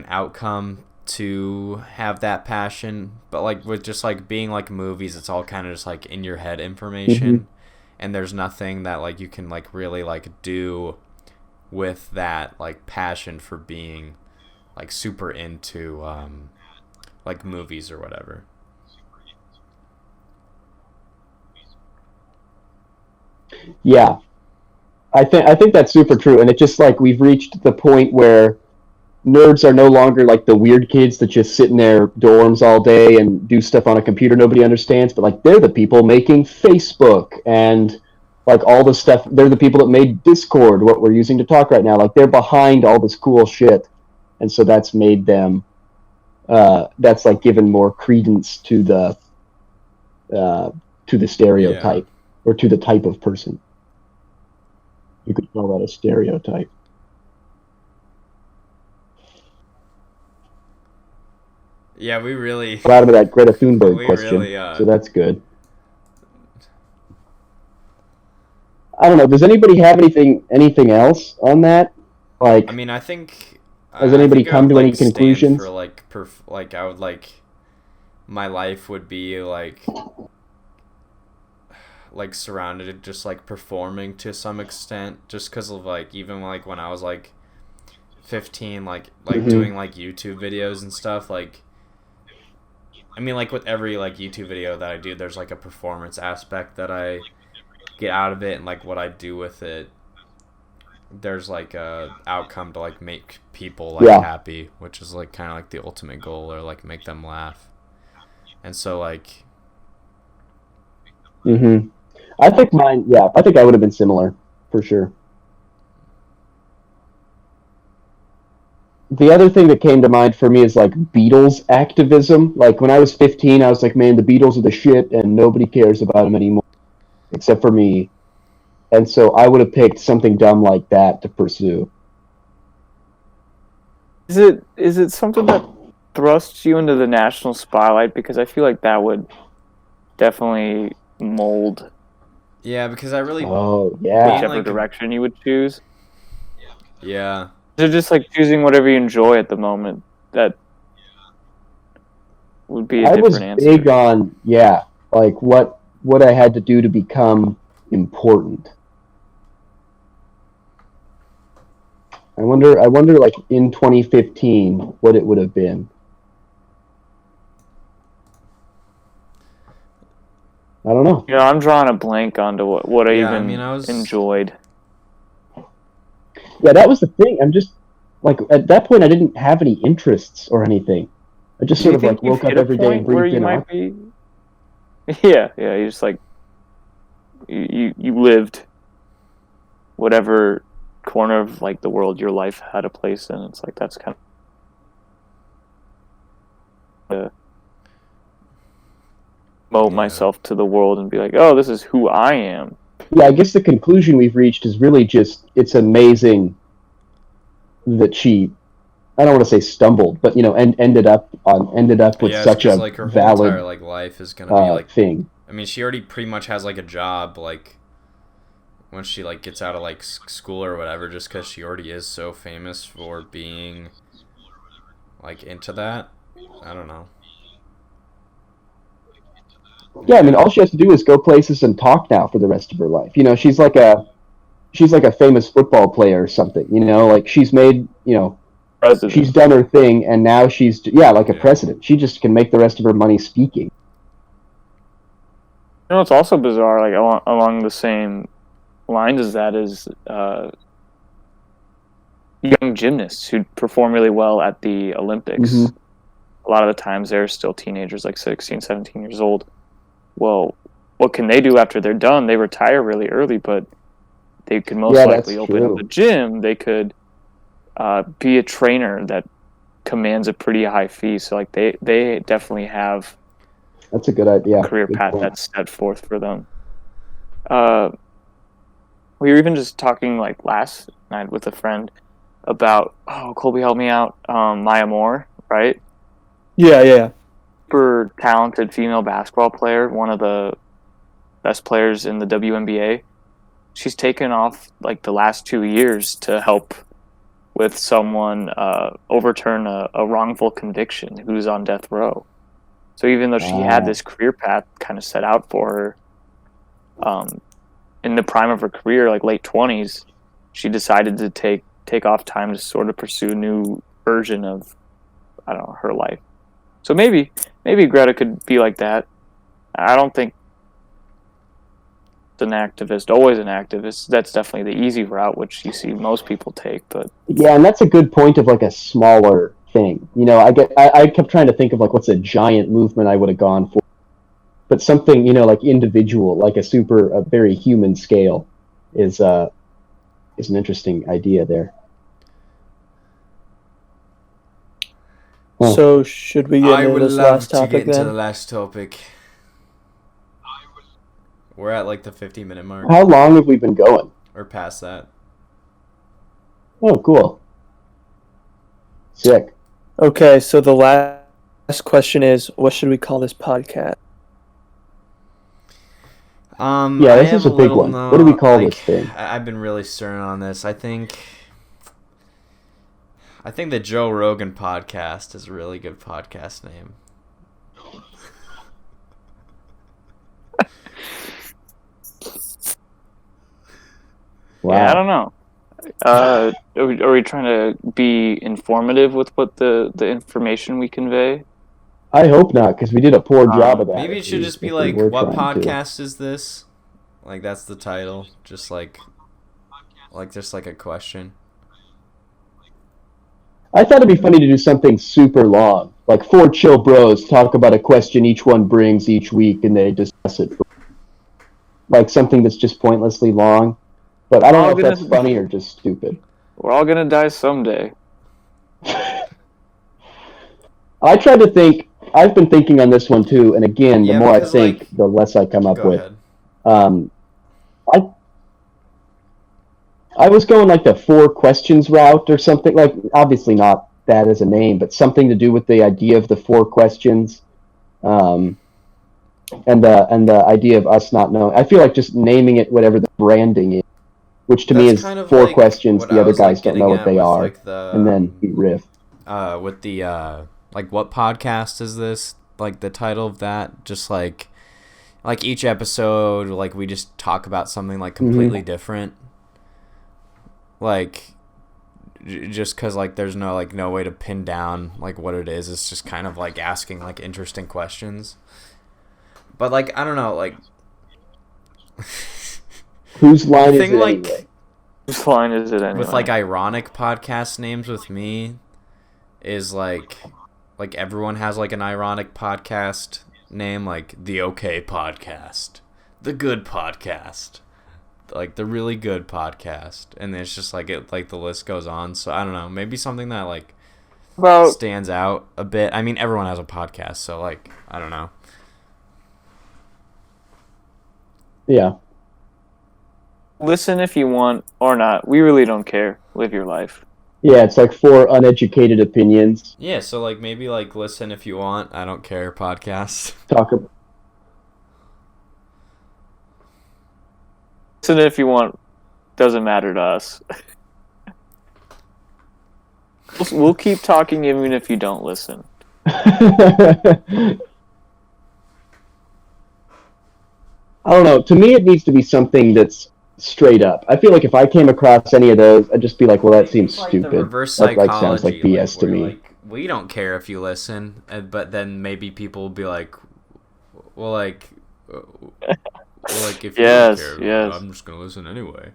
outcome to have that passion. But like with just like being like movies, it's all kind of just like in your head information, and there's nothing that like you can like really like do with that like passion for being like super into like movies or whatever. Yeah, I think that's super true, and it's just like we've reached the point where nerds are no longer like the weird kids that just sit in their dorms all day and do stuff on a computer nobody understands, but like they're the people making Facebook and like all the stuff. They're the people that made Discord, what we're using to talk right now. Like they're behind all this cool shit, and so that's made them that's like given more credence to the stereotype. Or to the type of person. You could call that a stereotype. Yeah, we really... Out of that Greta Thunberg question, really, so that's good. I don't know. Does anybody have anything else on that? Like, I mean, I think. has I anybody think I come would to any like stand conclusions? for like like I would like my life would be like surrounded just like performing to some extent, just because of like even like when I was like 15, like doing like YouTube videos and stuff. Like, I mean, like with every like YouTube video that I do, there's like a performance aspect that I get out of it, and like what I do with it, there's like a outcome to like make people like Yeah. happy, which is like kind of like the ultimate goal, or like make them laugh. And so like I think mine. Yeah, I think I would have been similar for sure. The other thing that came to mind for me is like Beatles activism. Like when I was 15, I was like, man, the Beatles are the shit, and nobody cares about them anymore except for me. And so I would have picked something dumb like that to pursue. Is it something that thrusts you into the national spotlight? Because I feel like that would definitely mold yeah, because I really Oh yeah, being whichever like direction you would choose. yeah. They're just like choosing whatever you enjoy at the moment. That would be a I was different big answer. on like what I had to do to become important. I wonder like in 2015 what it would have been. I don't know. You know, I'm drawing a blank onto what I Yeah, I mean, even I was enjoyed. Yeah, that was the thing. I'm just like at that point I didn't have any interests or anything. I just Do sort you of like think you've woke up hit a every day and point where breathed you in might oxygen. be? Yeah. You just like you lived whatever corner of like the world your life had a place in. It's like that's kind of promote yeah. myself to the world and be like, oh, this is who I am. Yeah, I guess the conclusion we've reached is really just it's amazing that she I don't want to say stumbled, but and ended up with Yeah, it's such because a like her whole entire valid like life is gonna be like. thing. I mean, she already pretty much has like a job like when she like gets out of like school or whatever, just because she already is so famous for being like into that. I don't know. Yeah, I mean, all she has to do is go places and talk now for the rest of her life. She's like a famous football player or something. Like she's made she's President. done her thing, and now she's like a Yeah. president. She just can make the rest of her money speaking. You know, it's also bizarre. Like along the same lines as that is young gymnasts who perform really well at the Olympics. Mm-hmm. A lot of the times they're still teenagers, like 16, 17 years old. Well, what can they do after they're done? They retire really early, but they could most Yeah, likely that's open up true. a gym. They could be a trainer that commands a pretty high fee. So like they definitely have That's a good a idea. career Good path point. that's set forth for them. We were even just talking like last night with a friend about Colby help me out, Maya Moore, right? Yeah. Super talented female basketball player, one of the best players in the WNBA. She's taken off like the last 2 years to help with someone overturn a wrongful conviction who's on death row. So even though she had this career path kind of set out for her, in the prime of her career, like late 20s, she decided to take off time to sort of pursue a new version of, I don't know, her life. So maybe Greta could be like that. I don't think an activist, always an activist. That's definitely the easy route, which you see most people take. But Yeah, and that's a good point of like a smaller thing. I kept trying to think of like what's a giant movement I would have gone for, but something like individual, like a very human scale, is an interesting idea there. Huh. So should we get into this last topic the then? last topic. We're at like the 50-minute mark. How long have we been going? Or past that. Oh, cool. Sick. Okay, so the last question is, what should we call this podcast? Yeah, I this is am a big little one. What do we call like, this thing? I've been really stern on this. I think the Joe Rogan podcast is a really good podcast name. Wow. Yeah, I don't know. Are we trying to be informative with what the information we convey? I hope not, because we did a poor job of that. Maybe it should just be if we like, were what trying to. podcast is this? Like, that's the title. Just like a question. I thought it'd be funny to do something super long, like 4 chill bros talk about a question each one brings each week, and they discuss it. Like something that's just pointlessly long. But I don't know if that's funny or just stupid. We're all gonna die someday. I tried to think. I've been thinking on this one too, and again, the Yeah, more I because, think, like- the less I come up Go with. ahead. I was going like the 4 questions route or something. Like obviously not that as a name, but something to do with the idea of the 4 questions, and the idea of us not knowing. I feel like just naming it whatever the branding is, which to me That's is kind of 4 like questions. what The I other was, like, guys don't getting know what at they with, are, like, the, and then we riff. with the like, what podcast is this? Like, the title of that, just like each episode, like, we just talk about something like completely different. Like, just because, like, there's no way to pin down like what it is. It's just kind of like asking like interesting questions. But like, I don't know, like, Whose line is thing it like anyway? Whose line is it anyway? with like ironic podcast names with me is like everyone has like an ironic podcast name, like the OK Podcast, the Good Podcast, like the Really Good Podcast, and it's just like the list goes on. So I don't know, maybe something that like stands out a bit. I mean, everyone has a podcast, so like, I don't know. Yeah. Listen if you want or not. We really don't care. Live your life. Yeah, it's like 4 uneducated opinions. Yeah, so like maybe like listen if you want, I don't care podcast. Listen if you want. Doesn't matter to us. We'll keep talking even if you don't listen. I don't know. To me, it needs to be something that's straight up. I feel like if I came across any of those, I'd just be like, well, that seems Like stupid. the reverse That psychology, like sounds like BS to where, me. like, we don't care if you listen, but then maybe people will be like, well, like if you Yes, don't care, yes. I'm just gonna listen anyway.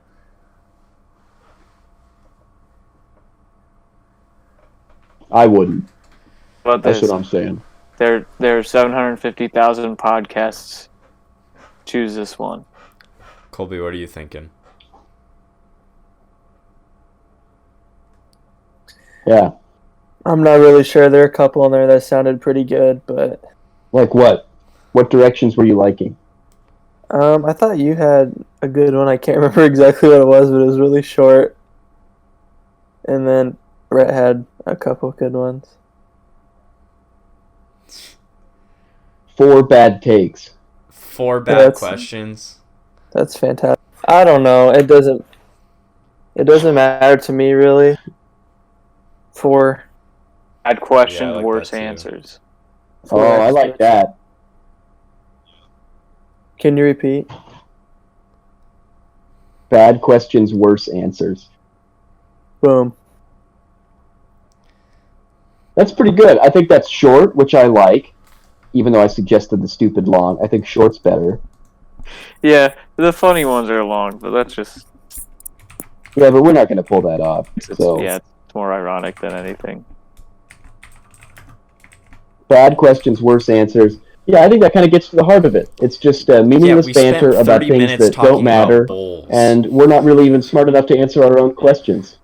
I wouldn't. But That's what I'm saying. There are 750,000 podcasts. Choose this one. Colby, what are you thinking? Yeah. I'm not really sure. There are a couple in there that sounded pretty good, but Like what? What directions were you liking? I thought you had a good one. I can't remember exactly what it was, but it was really short. And then Brett had a couple good ones. 4 bad takes. 4 bad that's- questions. That's fantastic. I don't know. It doesn't matter to me really. For Bad questions, Yeah, I like worse that too. answers. Oh, I like that. Can you repeat? Bad questions, worse answers. Boom. That's pretty good. I think that's short, which I like. Even though I suggested the stupid long, I think short's better. Yeah, the funny ones are long, but that's just Yeah, but we're not going to pull that off. So it's more ironic than anything. bad questions, worse answers. Yeah, I think that kind of gets to the heart of it. It's just meaningless we spent banter about 30 things minutes that talking don't matter, about bowls. and we're not really even smart enough to answer our own questions.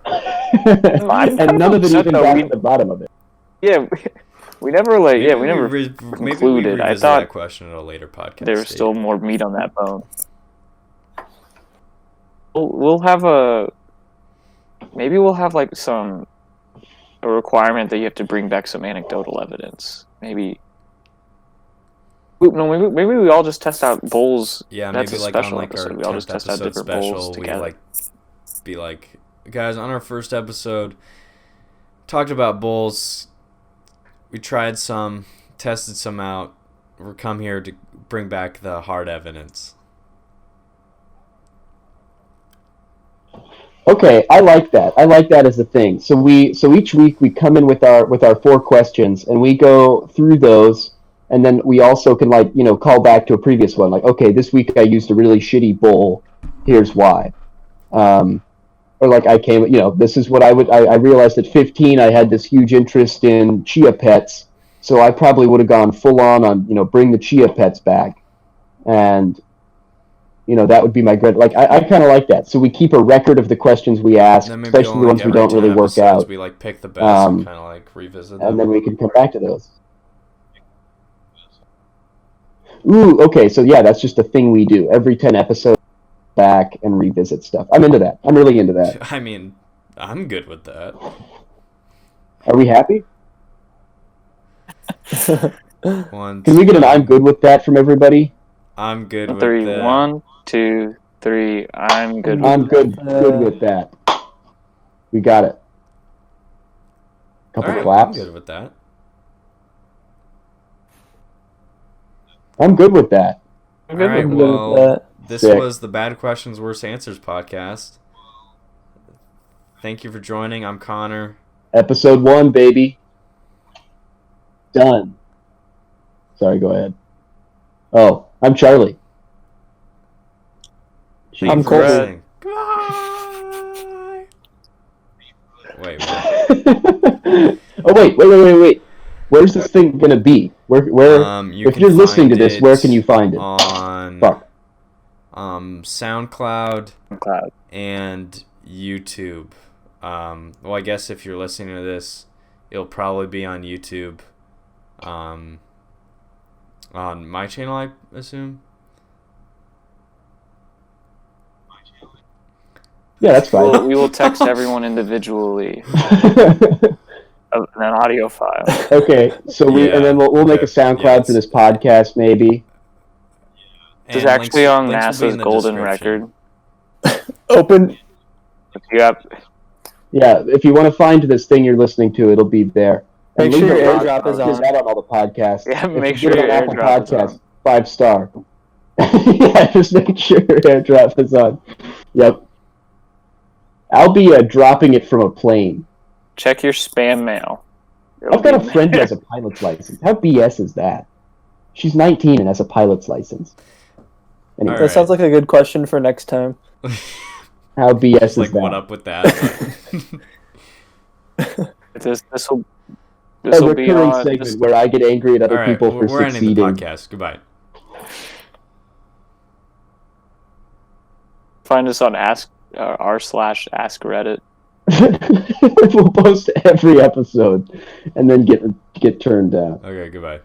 And none of it upset even though. got to the bottom of it. Yeah, we never maybe concluded. we I revisit thought that question at a later podcast. there was date. still more meat on that bone. We'll have a like a requirement that you have to bring back some anecdotal evidence. Maybe Maybe we all just test out bowls. Yeah, That's maybe a like on special like our episode. We all 10th just test out episode different bowls special, we together. like be like, guys, on our first episode, talked about bowls. We tried some, tested some out. We're come here to bring back the hard evidence. Okay, I like that. I like that as a thing. So each week we come in with our 4 questions and we go through those, and then we also can call back to a previous one. Like, okay, this week I used a really shitty bowl. Here's why. Or like this is what I realized at 15 I had this huge interest in chia pets, so I probably would have gone full on bring the chia pets back, and that would be my good. Like I kind of like that. So we keep a record of the questions we ask, especially the ones we don't really work out. We like pick the best and kind of like revisit them, and then we can come back to those. Ooh, okay. So yeah, that's just a thing we do every 10 episodes. Back and revisit stuff. I'm into that. I'm really into that. I mean, I'm good with that. Are we happy? One. Can we get an "I'm good with that" from everybody? I'm good with 3, that. 1, 2, 3. I'm good. I'm good with that. We got it. Couple claps. I'm good with that. I'm good with that. All right. Well, this was the Bad Questions, Worst Answers podcast. Thank you for joining. I'm Connor. Episode 1, baby. Done. Sorry, go ahead. Oh, I'm Charlie. I'm Colby. Goodbye. Wait. Oh, wait. Where's this thing gonna be? Where? If you're listening to this, where can you find it? On Fuck. SoundCloud. SoundCloud and YouTube. Well, I guess if you're listening to this, it'll probably be on YouTube. On my channel, I assume. Yeah, that's fine. We will text everyone individually an audio file. Okay, so and then we'll make a SoundCloud for this podcast, maybe. It's actually on NASA's golden record. Open. Yeah, if you want to find this thing you're listening to, it'll be there. Make sure your airdrop is on. That on all the podcasts. Yeah, make sure your airdrop is on. 5-star. Yeah, just make sure your airdrop is on. Yep. I'll be dropping it from a plane. Check your spam mail. I've got a friend who has a pilot's license. How BS is that? She's 19 and has a pilot's license. Anyway. That sounds like a good question for next time. How BS is like, that? what up with that? This will be a segment where I get angry at other people for we're succeeding. Ending the podcast. Goodbye. Find us on r/ask Reddit. We'll post every episode and then get turned down. Okay, goodbye.